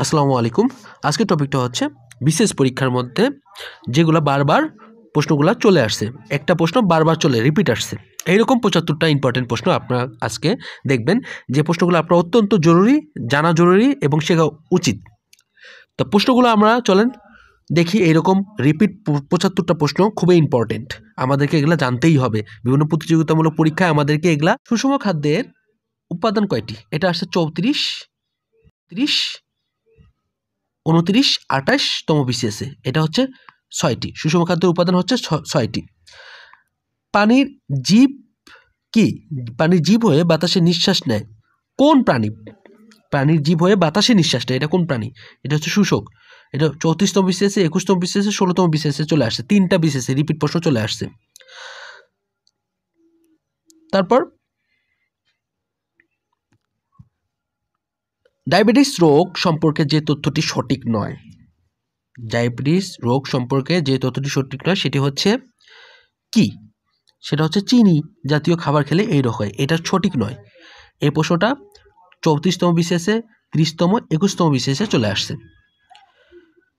আসসালামু আলাইকুম। আজকের টপিকটা হচ্ছে বিশেষ পরীক্ষার মধ্যে যেগুলো বারবার প্রশ্নগুলো চলে আসছে, একটা প্রশ্ন বারবার রিপিট আসছে, এইরকম 75টা ইম্পর্টেন্ট প্রশ্ন আপনারা আজকে দেখবেন, যে প্রশ্নগুলো আপনার অত্যন্ত জরুরি, জানা জরুরি এবং শেখা উচিত। তো প্রশ্নগুলো আমরা চলেন দেখি। এইরকম রিপিট 75টা প্রশ্ন খুবই ইম্পর্টেন্ট, আমাদেরকে এগুলো জানতেই হবে। বিভিন্ন প্রতিযোগিতামূলক পরীক্ষায় আমাদেরকে এগুলা। সুষম খাদ্যের উপাদান কয়টি? এটা আসছে 34, 30, 29, 28তম বিসিএসে। এটা হচ্ছে 6টি। সুষম খাদ্যের উপাদান হচ্ছে 6টি। পানির জীব কি? পানির জীব হয়ে বাতাসে নিঃশ্বাস নেয় কোন প্রাণী? পানির জীব হয়ে বাতাসে নিঃশ্বাস নেয়, এটা কোন প্রাণী? এটা হচ্ছে শুষ্ক। এটা 34তম বিসিএসে, 21তম বিসিএসে, 16তম বিসিএসে চলে আসছে। 3টা বিসিএসে রিপিট প্রশ্ন চলে আসছে। তারপর ডায়াবেটিস রোগ সম্পর্কে যে তথ্যটি সঠিক নয়, ডায়াবেটিস রোগ সম্পর্কে যে তথ্যটি সঠিক নয় সেটি হচ্ছে কি? সেটা হচ্ছে চিনি জাতীয় খাবার খেলে এই রোগ হয়, এটা সঠিক নয়। এই প্রশ্নটা 34তম বিসিএসে, 30তম, 21তম বিসিএসে চলে আসছে।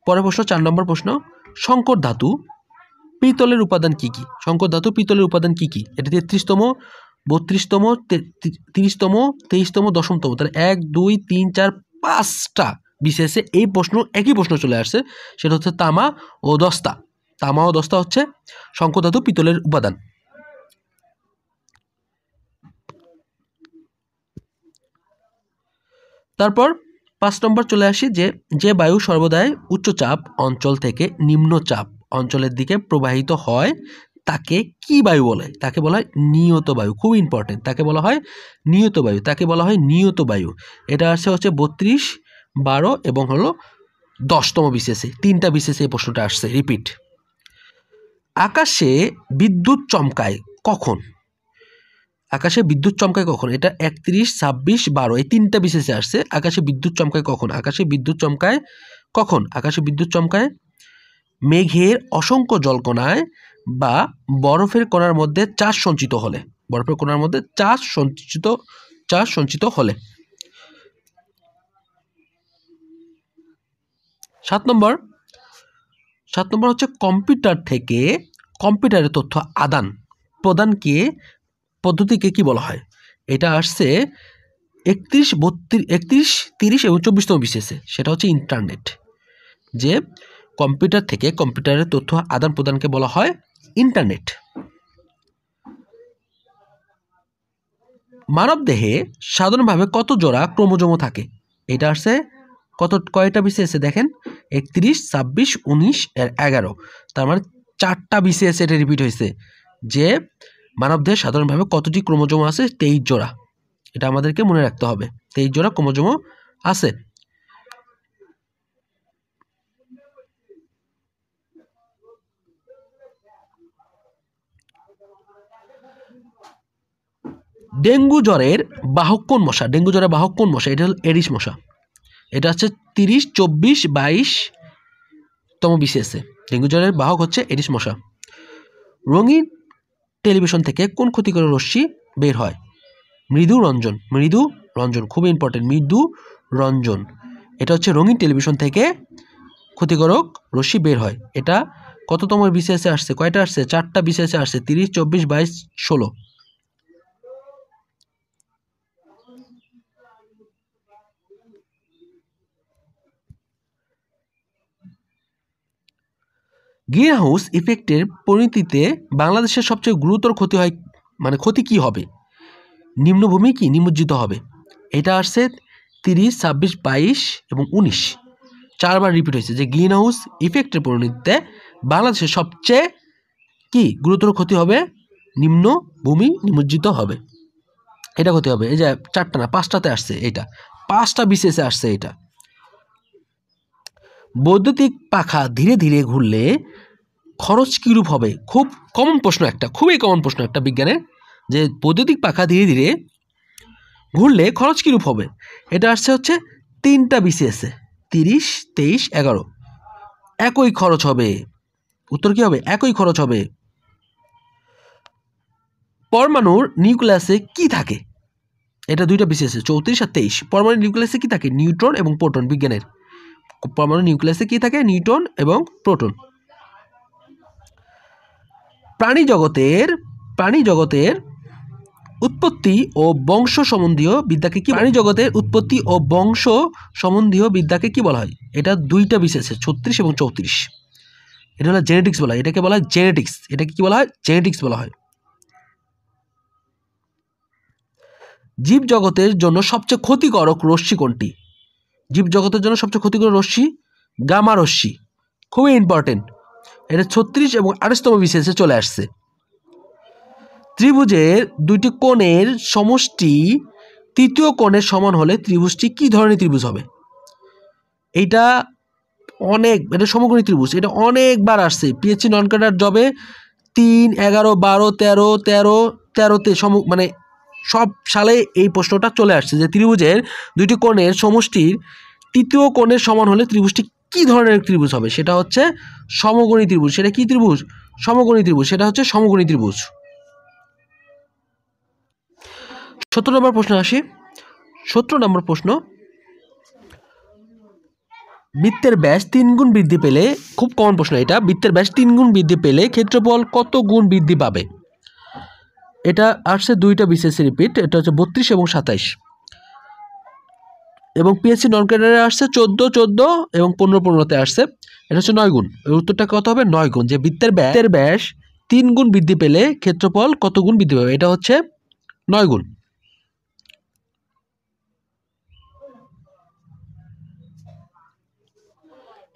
পরের প্রশ্ন 4 নম্বর প্রশ্ন, সংকর ধাতু পিতলের উপাদান কি কি? সংকর ধাতু পিতলের উপাদান কি কি? এটা 33তম, 32তম, 30তম, 23তম, 10তম। তাহলে 1, 2, 3, 4, 5টা বিসিএসে এই প্রশ্ন, একই প্রশ্ন চলে আসছে। সেটা হচ্ছে তামা ও দস্তা। তামা ও দস্তা হচ্ছে সংকর ধাতু পিতলের উপাদান। তারপর 5 নম্বর চলে আসি, যে বায়ু সর্বদাই উচ্চচাপ অঞ্চল থেকে নিম্নচাপ অঞ্চলের দিকে প্রবাহিত হয় তাকে কি বায়ু বলে? তাকে বলা হয় নিয়ত বায়ু। খুব ইম্পর্টেন্ট, তাকে বলা হয় নিয়ত বায়ু। তাকে বলা হয় নিয়ত বায়ু। এটা আসছে হচ্ছে 32, 12 এবং হলো 10তম বিসিএসে। 3টা বিসিএসে এই প্রশ্নটা আসছে রিপিট। আকাশে বিদ্যুৎ চমকায় কখন? আকাশে বিদ্যুৎ চমকায় কখন? এটা 31, 26, 12 এই 3টা বিসিএসে আসছে। আকাশে বিদ্যুৎ চমকায় কখন? আকাশে বিদ্যুৎ চমকায় কখন? আকাশে বিদ্যুৎ চমকায় মেঘের অসংখ্য জলকণায় বা বরফের কণার মধ্যে চাষ সঞ্চিত হলে। বরফের কণার মধ্যে চাষ সঞ্চিত হলে। 7 নম্বর হচ্ছে কম্পিউটার থেকে কম্পিউটারের তথ্য আদান প্রদানকে পদ্ধতিকে কি বলা হয়? এটা আসছে 31, 30 এবং 24তম বিসিএসে। সেটা হচ্ছে ইন্টারনেট। যে কম্পিউটার থেকে কম্পিউটারের তথ্য আদান প্রদানকে বলা হয় ইন্টারনেট। মানব দেহে সাধারণভাবে কত জোড়া ক্রোমোজোম থাকে? এটা আসছে কয়টা বিসিএসে দেখেন, 31, 26, 19 আর 11। তার মানে 4টা বিসিএসে এটা রিপিট হয়েছে, যে মানব দেহে সাধারণভাবে কতটি ক্রোমোজোম আছে? 23 জোড়া। এটা আমাদেরকে মনে রাখতে হবে, 23 জোড়া ক্রোমোজোম আছে। ডেঙ্গু জ্বরের বাহক কোন মশা? ডেঙ্গু জ্বরের বাহক কোন মশা? এটা হল এডিস মশা। এটা হচ্ছে 30, 24, 22তম বিসিএসে। ডেঙ্গু জ্বরের বাহক হচ্ছে এডিস মশা। রঙিন টেলিভিশন থেকে কোন ক্ষতিকর রশ্মি বের হয়? মৃদু রঞ্জন। খুবই ইম্পর্টেন্ট, মৃদু রঞ্জন। এটা হচ্ছে রঙিন টেলিভিশন থেকে ক্ষতিকারক রশ্মি বের হয়। এটা কততম বিসিএসে আসছে? কয়টা আসছে? 4টা বিসিএসে আসছে, 30, 24, 22, 16। গ্রিন হাউস ইফেক্টের পরিণতিতে বাংলাদেশের সবচেয়ে গুরুতর ক্ষতি হয়, মানে ক্ষতি কি হবে? নিম্নভূমি কি নিমজ্জিত হবে? এটা আসছে 30, 26, 22 এবং 19। 4বার রিপিট হয়েছে, যে গ্রিন হাউস ইফেক্টের পরিণতিতে বাংলাদেশের সবচেয়ে কি গুরুতর ক্ষতি হবে? নিম্নভূমি নিমজ্জিত হবে। এটা ক্ষতি হবে। এই যে 4টা না 5টাতে আসছে, এটা 5টা বিসিএসে আসছে। এটা বৈদ্যুতিক পাখা ধীরে ধীরে ঘুরলে খরচ কিরূপ হবে? খুব কমন প্রশ্ন একটা, খুবই কমন প্রশ্ন একটা বিজ্ঞানের, যে বৈদ্যুতিক পাখা ধীরে ধীরে ঘুরলে খরচ কিরূপ হবে? এটা আসছে হচ্ছে 3টা বিসিএসে, 30, 23, 11। একই খরচ হবে। উত্তর কি হবে? একই খরচ হবে। পরমাণুর নিউক্লিয়াসে কি থাকে? এটা 2টা বিসিএসে, 34 আর 23। পরমাণুর নিউক্লিয়াসে কি থাকে? নিউট্রন এবং প্রোটন। বিজ্ঞানের পরমাণু নিউক্লিয়াসে কি থাকে? নিউট্রন এবং প্রোটন। প্রাণী জগতের উৎপত্তি ও বংশ সম্বন্ধীয় বিদ্যাকে কি? প্রাণী জগতের উৎপত্তি ও বংশ সম্বন্ধীয় বিদ্যাকে কি বলা হয়? এটা দুইটা বিশেষ, 36 এবং 34। এটা হলো জেনেটিক্স বলা হয়। এটাকে বলা হয় জেনেটিক্স। এটাকে কি বলা হয়? জেনেটিক্স বলা হয়। জীবজগতের জন্য সবচেয়ে ক্ষতিকারক রশ্মি কোনটি? জীবজগতের জন্য সবচেয়ে ক্ষতিকারক রশ্মি গামা রশ্মি। খুবই ইম্পর্টেন্ট। এটা 36 এবং 28তম বিশেষে চলে আসছে। ত্রিভুজের দুইটি কোণের সমষ্টি তৃতীয় কোণের সমান হলে ত্রিভুজটি কি ধরনের ত্রিভুজ হবে? এটা সমকোণী ত্রিভুজ। এটা অনেকবার আসছে পিএসসি নন ক্যাডার জবে 3, 11, 12, 13, 13তে মানে সব সালে এই প্রশ্নটা চলে আসছে যে ত্রিভুজের দুইটি কোণের সমষ্টির তৃতীয় কোণের সমান হলে ত্রিভুজটি কি ধরনের ত্রিভুজ হবে? সেটা হচ্ছে সমকোণী ত্রিভুজ। সেটা কি ত্রিভুজ? সমকোণী ত্রিভুজ। সেটা হচ্ছে সমকোণী ত্রিভুজ। 17 নম্বর প্রশ্ন আসি। 17 নম্বর প্রশ্ন, বৃত্তের ব্যাস 3 গুণ বৃদ্ধি পেলে, খুব কমন প্রশ্ন এটা, বৃত্তের ব্যাস 3 গুণ বৃদ্ধি পেলে ক্ষেত্রফল কত গুণ বৃদ্ধি পাবে? এটা আসছে দুইটা বিসিএস রিপিট। এটা হচ্ছে 32 এবং 27 এবং পিএসসি নন ক্যাডারে আসছে 14 এবং 15-15তে আসছে। এটা হচ্ছে 9 গুণ। এর উত্তরটা কত হবে? 9 গুণ। যে বৃত্তের ব্যাস 3 গুণ বৃদ্ধি পেলে ক্ষেত্রফল কত গুণ বৃদ্ধি পাবে? এটা হচ্ছে 9 গুণ।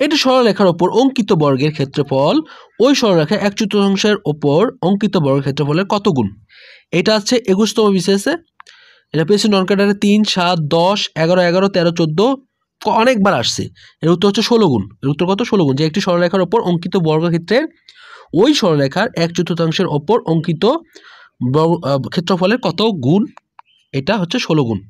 এটি সরলরেখার ওপর অঙ্কিত বর্গের ক্ষেত্রফল ওই সরলরেখার 1/4 ওপর অঙ্কিত বর্গের ক্ষেত্রফলের কত গুণ? এটা হচ্ছে 21তম বিসিএসে। এটা পেয়েছে নন ক্যাডারে 3, 7, 10, 11, 13, 14 অনেকবার আসছে। এর উত্তর হচ্ছে 16 গুণ। এর উত্তর কত? 16 গুণ। যে একটি সরলরেখার ওপর অঙ্কিত বর্গক্ষেত্রের ওই সরলরেখার 1/4 ওপর অঙ্কিত ক্ষেত্রফলের কত গুণ? এটা হচ্ছে 16 গুণ।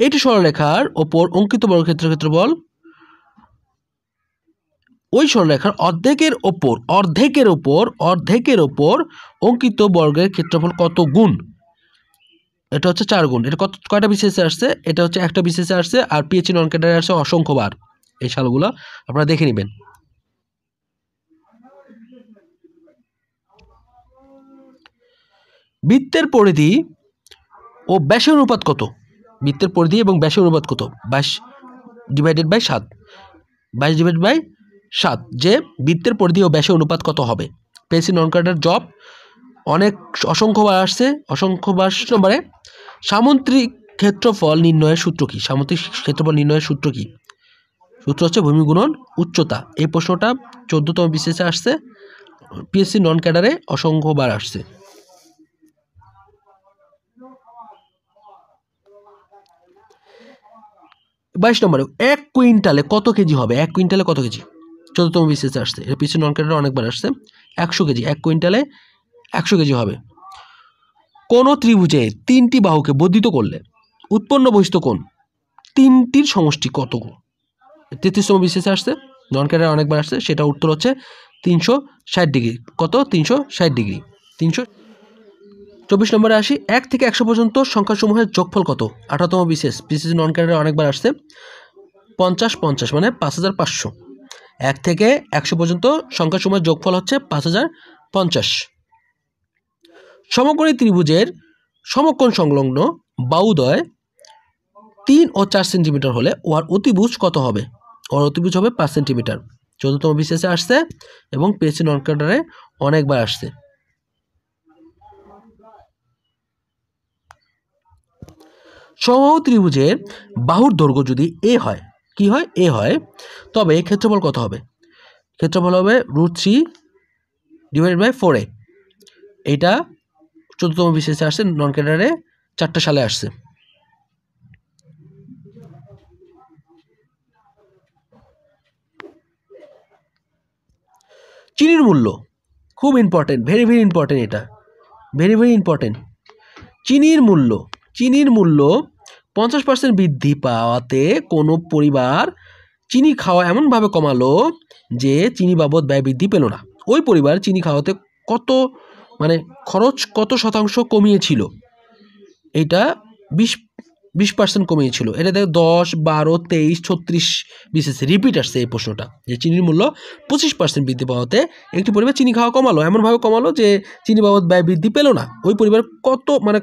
এটি সরলরেখার ওপর অঙ্কিত বর্গক্ষেত্রের ক্ষেত্রফল ওই সরলরেখার অর্ধেকের ওপর অঙ্কিত বর্গের ক্ষেত্রফল কত গুণ? এটা হচ্ছে 4 গুণ। এটা কয়টা বিসিএসে আসছে? এটা হচ্ছে একটা বিসিএসে আসছে, আর পিএইচডি নন ক্যাডারে আসছে অসংখ্যবার। এই সালগুলো আপনারা দেখে নেবেন। বৃত্তের পরিধি ও ব্যাসের অনুপাত কত? বৃত্তের পরিধি এবং ব্যাসের অনুপাত কত? 22 ডিভাইডেড বাই 7। 22 divided by 7। যে বৃত্তের পরিধি ও ব্যাসের অনুপাত কত হবে? পিএসসি নন ক্যাডার জব অসংখ্যবার আসছে। অসংখ্যবার নম্বরে সামুদ্রিক ক্ষেত্রফল নির্ণয়ের সূত্র কি? সামুদ্রিক ক্ষেত্রফল নির্ণয়ের সূত্র কি? সূত্র হচ্ছে ভূমি গুণন উচ্চতা। এই প্রশ্নটা 14তম বিসিএসে আসছে। পিএসসি নন ক্যাডারে অসংখ্যবার আসছে। 22 নম্বরে 1 কুইন্টালে কত কেজি হবে? 1 কুইন্টালে কত কেজি? 14তম বিসিএসে আসছে। এটা পিএসসি নন ক্যাডারে অনেকবার আসছে। 100 কেজি। 1 কুইন্টালে 100 কেজি হবে। কোন ত্রিভুজে 3টি বাহুকে বর্ধিত করলে উৎপন্ন বহিস্থ কোণ 3টির সমষ্টি কত গুণ? 33তম বিসিএসে আসছে। নন ক্যাডারে অনেকবার আসছে। সেটা উত্তর হচ্ছে 360 ডিগ্রি। কত? 360 ডিগ্রি। 24 নম্বরে আসি। 1 থেকে 100 পর্যন্ত সংখ্যাসমূহের যোগফল কত? 18তম বিসিএস। পিএসসি নন ক্যাডারে অনেকবার আসছে। 50 মানে 5500। 1 থেকে 100 পর্যন্ত সংখ্যাসমূহের যোগফল হচ্ছে 5050। সমকোণী ত্রিভুজের সমকোণ সংলগ্ন বাহুদ্বয় 3 ও 4 সেন্টিমিটার হলে ওর অতিভুজ কত হবে? ওর অতিভুজ হবে 5 সেন্টিমিটার। 14তম বিসিএসে আসছে এবং পিএসসি নন ক্যাডারে অনেকবার আসছে। সমবাহু ত্রিভুজের বাহুর দৈর্ঘ্য যদি এ হয়, কি হয়? এ হয়, তবে ক্ষেত্রফল কত হবে? ক্ষেত্রফল হবে √3 ডিভাইডেড বাই 4a। এটা 14তম বিসিএসে আসছে। নন ক্যাডারে 4টা সালে আসছে। চিনির মূল্য খুব ইম্পর্টেন্ট, ভেরি ভেরি ইম্পর্টেন্ট। এটা ভেরি ভেরি ইম্পর্টেন্ট। চিনির মূল্য 50% বৃদ্ধি পাওয়াতে কোনো পরিবার চিনি খাওয়া এমনভাবে কমালো যে চিনি বাবদ ব্যয় বৃদ্ধি পেল না। ওই পরিবার চিনি খাওয়াতে খরচ কত শতাংশ কমিয়েছিল? এটা 20% কমিয়েছিল। এটা দেখো 10, 12, 23, 36 বিসিএস রিপিট আসছে এই প্রশ্নটা, যে চিনির মূল্য 25% বৃদ্ধি পাওয়াতে একটি পরিবার চিনি খাওয়া কমালো, এমনভাবে কমালো যে চিনি বাবদ ব্যয় বৃদ্ধি পেল না। ওই পরিবার কত মানে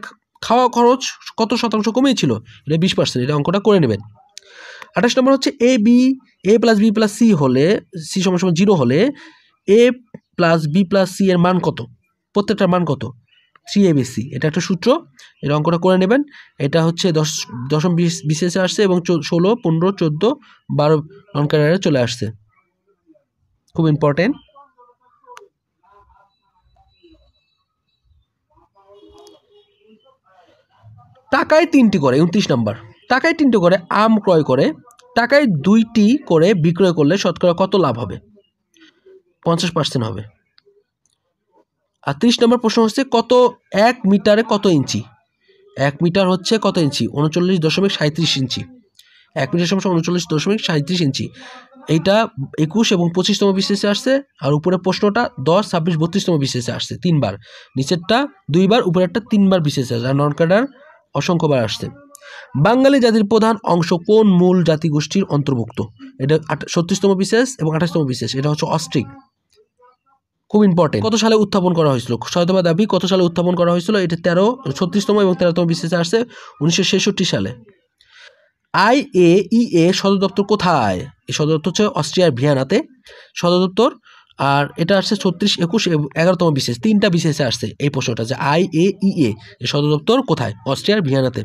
খাওয়া খরচ কত শতাংশ কমিয়েছিল, এটা 20%, এটা অঙ্কটা করে নেবেন। 28 নম্বর হচ্ছে a plus B plus C হলে সি সমান 0 হলে a plus B plus C এর মান কত, প্রত্যেকটার মান কত, 3abc। এটা একটা সূত্র, এটা অঙ্কটা করে নেবেন। এটা হচ্ছে 10ম বিসিএসে আসছে এবং 16, 15, 14, 12 নন ক্যাডারে চলে আসছে, খুব ইম্পর্টেন্ট। টাকায় 3টি করে 29 নম্বর, টাকায় 3টি করে আম ক্রয় করে টাকায় 2টি করে বিক্রয় করলে শতকরা কত লাভ হবে, 50% হবে। আর 30 নম্বর প্রশ্ন হচ্ছে কত 1 মিটারে কত ইঞ্চি, 1 মিটার হচ্ছে কত ইঞ্চি, 39.37 ইঞ্চি, 1 মিটার সমান 39.37 ইঞ্চি। এইটা 21 এবং 25তম বিসিএসে আসছে, আর উপরে প্রশ্নটা 10, 26, 32তম বিসিএসে আসছে 3 বার, নিচেরটা 2 বার, উপরেরটা 3 বার বিসিএসে আসছে, আর নন ক্যাডার অসংখ্যবার আসছে। বাঙালি জাতির প্রধান অংশ কোন মূল জাতিগোষ্ঠীর অন্তর্ভুক্ত, এটা 36তম বিসিএস এবং 28তম বিসিএস, এটা হচ্ছে অস্ট্রিক, খুব ইম্পর্টেন্ট। কত সালে উত্থাপন করা হয়েছিল, সহায়তা দাবি কত সালে উত্থাপন করা হয়েছিল, এটা 36তম এবং 13তম বিসিএসে আসছে 1966 সালে। IAEA সদর দপ্তর কোথায়, এই সদর দপ্তর হচ্ছে অস্ট্রিয়ার ভিয়েনাতে সদর দপ্তর, আর এটা আসছে 36, 21 এবং 11তম বিসিএস, 3টা বিসিএসে আসছে এই প্রশ্নটা, যে IAEA এর সদর দপ্তর কোথায়, অস্ট্রিয়ার ভিয়েনাতে।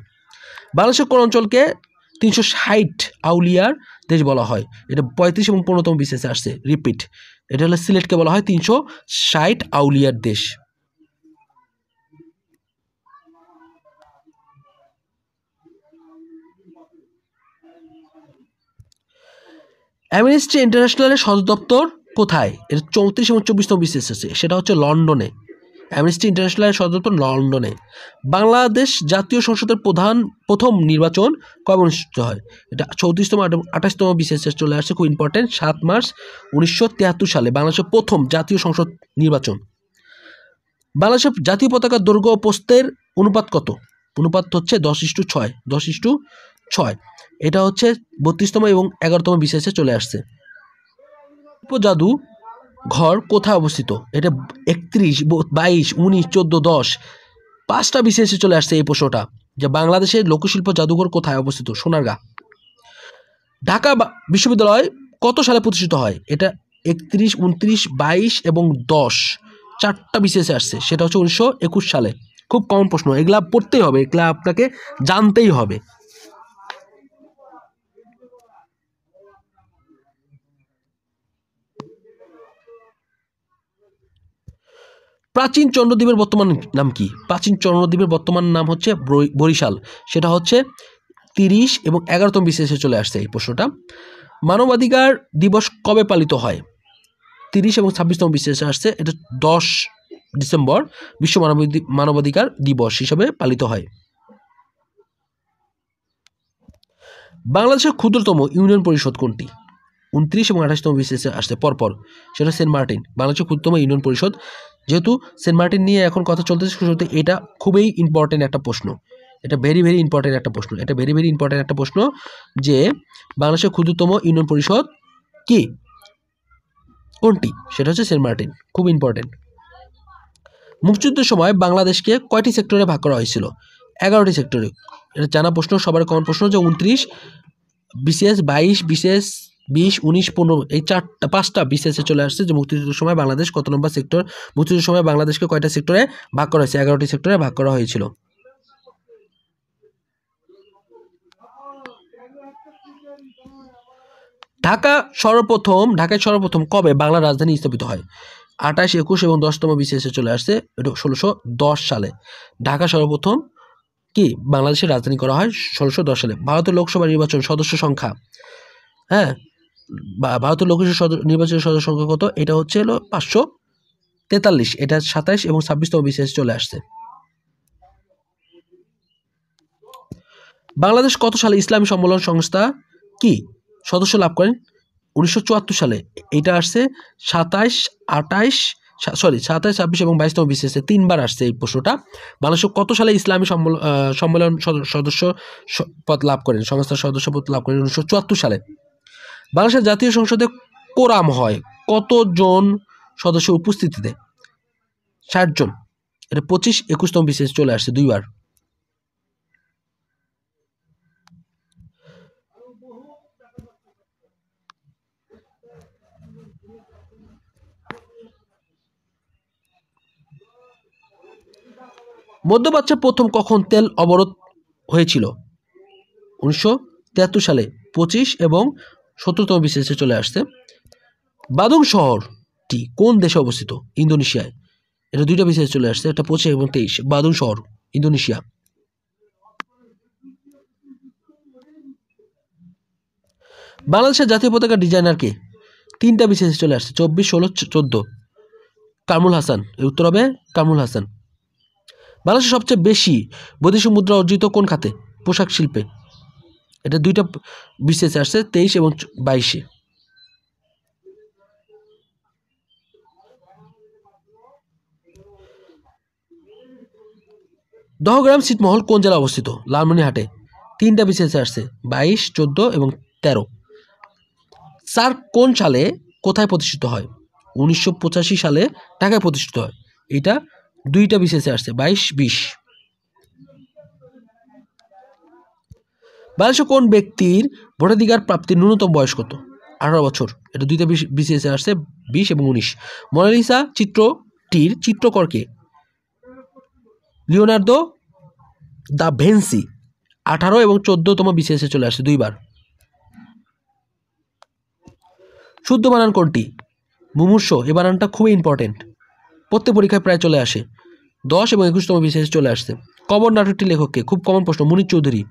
বাংলাদেশের কোন অঞ্চলকে 360 আউলিয়ার দেশ বলা হয়, এটা 35 এবং 15তম বিসিএসে আসছে, রিপিট, এটা হলো সিলেটকে বলা হয় 360 আউলিয়ার দেশ। অ্যামনেস্টি ইন্টারন্যাশনালের সদর দপ্তর কোথায়, এটা 34 এবং 24তম বিসিএস আছে, সেটা হচ্ছে লন্ডনে। অ্যামনেস্টি ইন্টারন্যাশনালের সদর দপ্তর লন্ডনে। বাংলাদেশ জাতীয় সংসদের প্রথম নির্বাচন কবে অনুষ্ঠিত হয়, এটা 34তম 28তম বিসিএসে চলে আসছে, খুব ইম্পর্টেন্ট, 7 মার্চ 1973 সালে বাংলাদেশের প্রথম জাতীয় সংসদ নির্বাচন। বাংলাদেশের জাতীয় পতাকার দৈর্ঘ্য ও প্রস্থের অনুপাত কত, অনুপাত হচ্ছে 10:6, 10:6, এটা হচ্ছে 32তম এবং 11তম বিসিএসে চলে আসছে। জাদু ঘর কোথায় অবস্থিত, এটা 31, 22, 19, 14, 10, 5টা বিসিএসে চলে আসছে এই প্রশ্নটা, যে বাংলাদেশের লোকশিল্প জাদুঘর কোথায় অবস্থিত, সোনারগাঁ। ঢাকা বিশ্ববিদ্যালয় কত সালে প্রতিষ্ঠিত হয়, এটা 31, 29, 22 এবং 10, 4টা বিসিএসে আসছে, সেটা হচ্ছে 1921 সালে। খুব কমন প্রশ্ন, এগুলা পড়তেই হবে, এগুলা আপনাকে জানতেই হবে। প্রাচীন চন্দ্রদ্বীপের বর্তমান নাম কি, প্রাচীন চন্দ্রদ্বীপের বর্তমান নাম হচ্ছে বরিশাল, সেটা হচ্ছে 30 এবং 11তম বিসিএসে চলে আসছে এই প্রশ্নটা। মানবাধিকার দিবস কবে পালিত হয়, 30 এবং 26তম বিসিএসে আসছে, এটা 10 ডিসেম্বর বিশ্ব মানবাধিকার দিবস হিসাবে পালিত হয়। বাংলাদেশের ক্ষুদ্রতম ইউনিয়ন পরিষদ কোনটি, 29 এবং 28তম বিসিএসে আসছে পরপর, সেটা সেন্ট মার্টিন, বাংলাদেশের ক্ষুদ্রতম ইউনিয়ন পরিষদ। যেহেতু সেন্ট মার্টিন নিয়ে এখন কথা চলতেছে, এটা খুবই ইম্পর্টেন্ট একটা প্রশ্ন, এটা ভেরি ইম্পর্টেন্ট একটা প্রশ্ন, এটা ভেরি ইম্পর্টেন্ট একটা প্রশ্ন, যে বাংলাদেশের ক্ষুদ্রতম ইউনিয়ন পরিষদ কি, কোনটি, সেটা হচ্ছে সেন্ট মার্টিন, খুব ইম্পর্টেন্ট। মুক্তিযুদ্ধের সময় বাংলাদেশকে কয়টি সেক্টরে ভাগ করা হয়েছিল, 11টি সেক্টরে, এটা জানা প্রশ্ন, সবার কমন প্রশ্ন, যে 29 বিসিএস, 22 বিসিএস, 20, 19, 15, এই 5টা বিসিএসে চলে আসছে, যে মুক্তিযুদ্ধের সময় বাংলাদেশ কত নম্বর সেক্টর, মুক্তিযুদ্ধের সময় বাংলাদেশকে কয়টা সেক্টরে ভাগ করা হয়েছে, 11টি সেক্টরে ভাগ করা হয়েছিল। ঢাকায় সর্বপ্রথম কবে বাংলা রাজধানী স্থাপিত হয়, 28, 21 এবং 10তম বিসিএসে চলে আসছে, এটা 1610 সালে। ঢাকা সর্বপ্রথম কি বাংলাদেশের রাজধানী করা হয় 1610 সালে। ভারতের লোকসভা নির্বাচন সদস্য সংখ্যা, হ্যাঁ, ভারতের লোকসভা নির্বাচনের সদস্য সংখ্যা কত, এটা হচ্ছে 543, এটা 27 এবং 26তম বিসিএসে চলে আসছে। বাংলাদেশ কত সালে ইসলামী সম্মেলন সংস্থা কি সদস্য লাভ করেন, 1974 সালে, এটা আসছে 27, 28, 27, 26 এবং 22তম BCS-এ 3বার আসছে এই প্রশ্নটা। বাংলাদেশ কত সালে ইসলামী সম্মেলন সদস্য পদ লাভ করেন, সংস্থার সদস্য পদ লাভ করেন? 1974 সালে। বাংলাদেশের জাতীয় সংসদে কোরাম হয় কতজন সদস্য উপস্থিতিতে? 60 জন। এটা 25, 21তম BCS চলে আসছে 2বার। মধ্যপ্রাচ্যে প্রথম কখন তেল অবরোধ হয়েছিল? 1973 সালে। 25 এবং 17তম BCS-এ চলে আসছে। বাদুং শহরটি কোন দেশে অবস্থিত? ইন্দোনেশিয়ায়। এটা 2টা BCS চলে আসছে, এটা 25 এবং 23। বাদুং শহর, ইন্দোনেশিয়া। বাংলাদেশের জাতীয় পতাকার ডিজাইনার কে? 3টা BCS চলে আসছে, 24, 16, 14। কামরুল হাসান। এর উত্তর হবে কামরুল হাসান। বাংলাদেশের সবচেয়ে বেশি বৈদেশিক মুদ্রা অর্জিত কোন খাতে? পোশাক শিল্পে। এটা 2টা BCS আসছে, 23 এবং 22-এ। দহগ্রাম ছিটমহল কোন জেলায় অবস্থিত? লালমনিরহাটে। 3টা BCS আসছে, 22, 14 এবং 13। সার্ক কোন সালে কোথায় প্রতিষ্ঠিত হয়? 1985 সালে ঢাকায় প্রতিষ্ঠিত হয়। এটা 2টা BCS আসছে, 22, 20। বাংলাদেশে কোন ব্যক্তির ভোটাধিকার প্রাপ্তির ন্যূনতম বয়স কত? 18 বছর। এটা 2টা BCS আসছে, 20 এবং 19। মোনালিসা চিত্রটির চিত্রকর কে? Leonardo da Vinci. 18 এবং 14তম BCS-এ চলে আসছে 2বার। শুদ্ধ বানান কোনটি? মুমূর্ষ। এই বানানটা খুবই ইম্পর্টেন্ট, প্রত্যেক পরীক্ষায় প্রায় চলে আসে। 10 এবং 21তম BCS-এ চলে আসছে। কবর নাটকটি লেখককে? খুব কমন প্রশ্ন, মুনির চৌধুরী।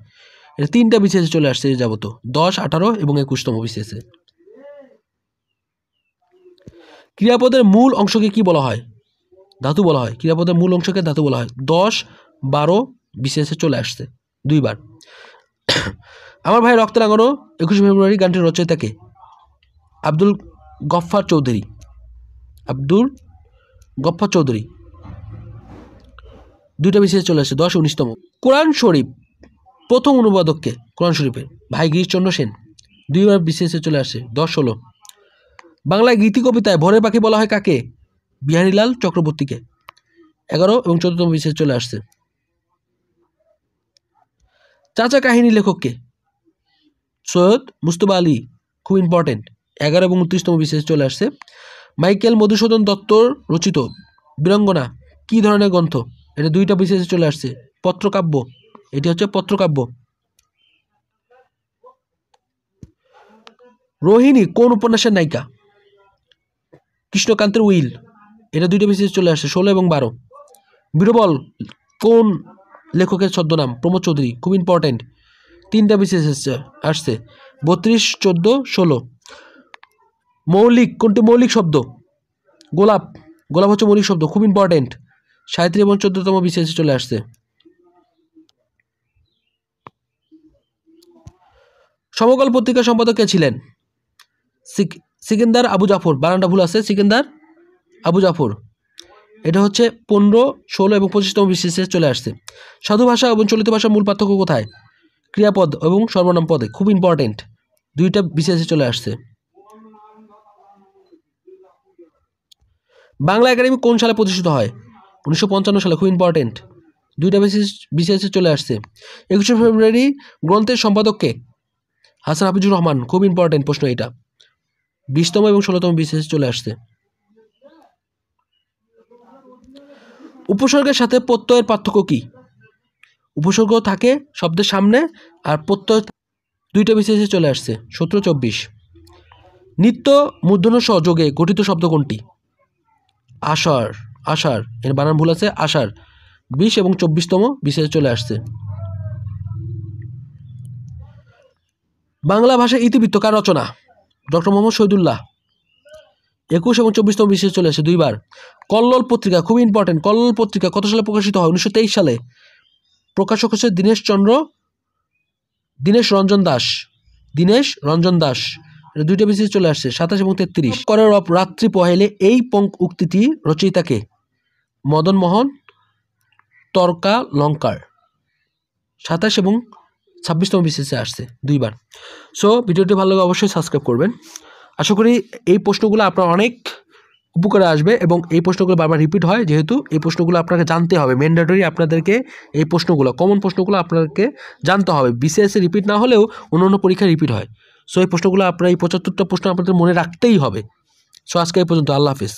এটা 3টা BCS-এ চলে আসছে যাবত, 10, 18 এবং 21তম BCS-এ। ক্রিয়াপদের মূল অংশকে কি বলা হয়? ধাতু বলা হয়। ক্রিয়াপদের মূল অংশকে ধাতু বলা হয়। 10, 12 BCS-এ চলে আসছে 2বার। আমার ভাই রক্ত রাঙানো 21 ফেব্রুয়ারি গানটির রচয়িতা কে? আব্দুল গফফার চৌধুরী। আব্দুল গফফার চৌধুরী। 2টা BCS চলে আসছে, 10, 19তম। কোরআন শরীফ প্রথম অনুবাদক কে? কোরআন শরীফের ভাই গিরিশচন্দ্র সেন। 2বার BCS-এ চলে আসছে, 10, 16। বাংলায় গীতি কবিতায় ভোরের পাখি বলা হয় কাকে? বিহারীলাল চক্রবর্তীকে। 11 এবং 14তম BCS চলে আসছে। চাচা কাহিনী লেখক কে? সৈয়দ মুস্তফা আলী। খুব ইম্পর্টেন্ট। 11 এবং 29তম BCS চলে আসছে। মাইকেল মধুসূদন দত্তর রচিত বীরাঙ্গনা কি ধরনের গ্রন্থ? এটা 2টা BCS চলে আসছে, পত্রকাব্য। এটি হচ্ছে পত্রকাব্য। রোহিণী কোন উপন্যাসের নায়িকা? কৃষ্ণকান্তের উইল। এটা 2টা BCS চলে আসছে, 16 এবং 12। বীরবল কোন লেখকের ছদ্মনাম? প্রমোদ চৌধুরী। খুব ইম্পর্টেন্ট, 3টা BCS আসছে, 32, 14, 16। মৌলিক কোনটি মৌলিক শব্দ? গোলাপ। গোলাপ হচ্ছে মৌলিক শব্দ, খুব ইম্পর্টেন্ট। 37 এবং 14তম BCS চলে আসছে। সমকাল পত্রিকার সম্পাদক কে ছিলেন? সিকেন্দার আবু জাফর। বানানটা ভুল আছে, সিকেন্দার আবু জাফর। এটা হচ্ছে 15, 16 এবং 25তম BCS চলে আসছে। সাধু ভাষা এবং চলিত ভাষার মূল পার্থক্য কোথায়? ক্রিয়াপদ এবং সর্বনাম পদে। খুব ইম্পর্টেন্ট, 2টা BCS চলে আসছে। বাংলা একাডেমি কোন সালে প্রতিষ্ঠিত হয়? 1955 সালে। খুব ইম্পর্টেন্ট, 2টা BCS চলে আসছে। 21 ফেব্রুয়ারি গ্রন্থের সম্পাদক কে? হাসান হাফিজুর রহমান। খুব ইম্পর্টেন্ট প্রশ্ন এটা, 20তম এবং 16তম BCS চলে আসছে। উপসর্গের সাথে প্রত্যয়ের পার্থক্য কি? উপসর্গ থাকে শব্দের সামনে আর প্রত্যয় 2টা BCS চলে আসছে, 17, 24। নিত্য মূর্ধন্য স যোগে গঠিত শব্দ কোনটি? আষাঢ়। আষাঢ়, এর বানান ভুল আছে, আষাঢ়। 20 এবং 24তম BCS চলে আসছে। বাংলা ভাষার ইতিবৃত্ত কার রচনা? ডক্টর মোহাম্মদ শহীদুল্লাহ। 21 এবং 24তম BCS চলে আসে 2বার। কল্লোল পত্রিকা খুব ইম্পর্টেন্ট। কল্লোল পত্রিকা কত সালে প্রকাশিত হয়? 1923 সালে। প্রকাশক হচ্ছে দীনেশ রঞ্জন দাস। দীনেশ রঞ্জন দাস। এটা দুইটা বিসিএস চলে আসছে 27 এবং 33 করার রাত্রি পহেলে এই উক্তিটি রচয়িতাকে মদনমোহন তর্কালঙ্কার 27 এবং 26তম বিসিএসে আসছে দুইবার। সো ভিডিওটি ভালো লাগে অবশ্যই সাবস্ক্রাইব করবেন। আশা করি এই প্রশ্নগুলো আপনার অনেক উপকারে আসবে এবং এই প্রশ্নগুলো বারবার রিপিট হয়, যেহেতু এই প্রশ্নগুলো আপনাকে জানতে হবে, ম্যান্ডেটরি আপনাদেরকে এই প্রশ্নগুলো, কমন প্রশ্নগুলো আপনাদেরকে জানতে হবে। বিসিএসে রিপিট না হলেও অন্য পরীক্ষায় রিপিট হয়। সো এই প্রশ্নগুলো আপনার এই 75টা প্রশ্ন আপনাদের মনে রাখতেই হবে। সো আজকে এই পর্যন্ত, আল্লাহ হাফিজ।